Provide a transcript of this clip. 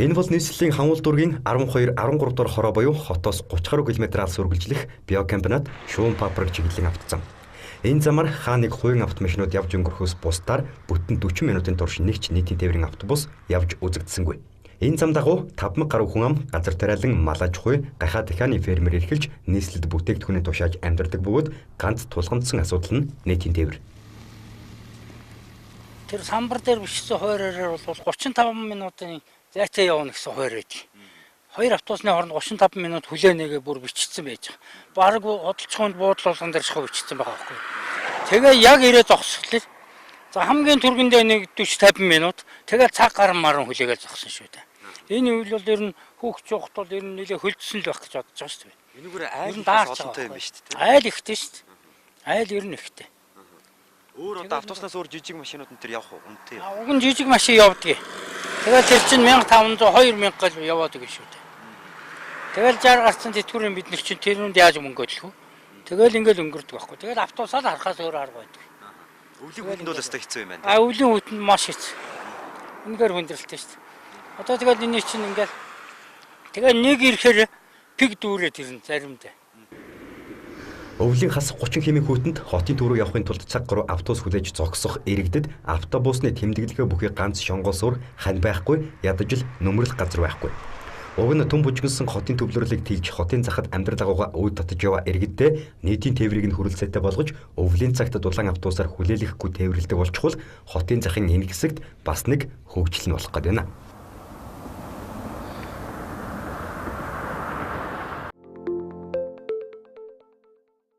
Энэ бол нийслэлийн хангул дүүргийн 12-13 дугаар хороо буюу хотоос 30 гаруй км-аас үргэлжлэх биокомбинат шуун папрыг чиглэлийн автозам. Энэ замаар хааныг хувийн автомашинууд явж өнгөрөхөөс бусдаар бүтэн 40 минутын турш нэг ч нийтийн тээврийн автобус явж үзэгдсэнгүй. Энэ зам дагуу 5 гаруй хүн ам газар тариалан малаж хуй гахаа дахианы фермер эрхэлж нийслэлд бүтээгдэхүүний тушааж амьдардаг бөгөөд ганц тулгамдсан асуудал нь нийтийн тээвэр. Тэр самбар дээр бичсэн хуурайраар бол 35 минутын зайтай явна гэсэн хуваар байдаг. Хоёр автобусны хооронд 35 минут хүлээнэгээ бүр бичсэн байж байгаа. Бараг хөдөлцөөнд буудлын болгон дээр шахав бичсэн байгаа байхгүй. Тэгээ яг ирээ зогсхлээ. За хамгийн түргэндээ нэг 40-50 минут тэгээ цаг гарan маран хүлээгээл зогсон шүү дээ. Энэ үйл бол ер нь хүүхч жоохт бол ер нь нэлээ хөлдсөн л байх гэж бодож байгаа шүү дээ. Энэгээр айл олонтой юм ба шүү дээ. Айл ихтэй шүү дээ. Айл ер нь ихтэй. Өөр одоо автобуснаас өөр жижиг машинууд энэ төр явах уу? Үнэтэй. Уг нь жижиг машин явдгийг. Тэгээд тэр чинь 1500 2000 гал яваадаг шүү дээ. Тэгэл 60 гарсан тэтгэврийн бид нар чинь тэрүүнд яаж мөнгө өдлөх вэ? Тэгэл ингээл өнгөрдөг байхгүй. Тэгэл автобусаар харахаас өөр арга байдаг. Өвлийн хүнд бол өстой хэцүү юм байна. Өвлийн хүнд маш хэцүү. Үнэхээр хүндрэлтэй шүү дээ. Одоо тэгэл энэ чинь ингээл тэгээ нэг ирэхээр пиг дүүрээд ирнэ заримдаа. Өвлийн хас 30 хэмээн хүүтэнд хотын төв рүү явахын тулд цаг гаруй автобус хүлээж зогсох иргэдэд автобусны тэмдэглэгээ бүхий ганц шонгоосуур хань байхгүй, ядаж л нөмрөх газар байхгүй. Уг нь түн бүжгэнсэн хотын төвлөрлийг тэлж хотын захад амьдрал агууга үүд татаж яваа иргэдтэй нийтийн тээврийг нь хүрэлцээтэй болгож өвлийн цагт дулаан автобусаар хүлээлгэхгүй тээвэрлдэг болчихвол хотын захын энэ хэсэгт бас нэг хөгжил нь болох гээд байна.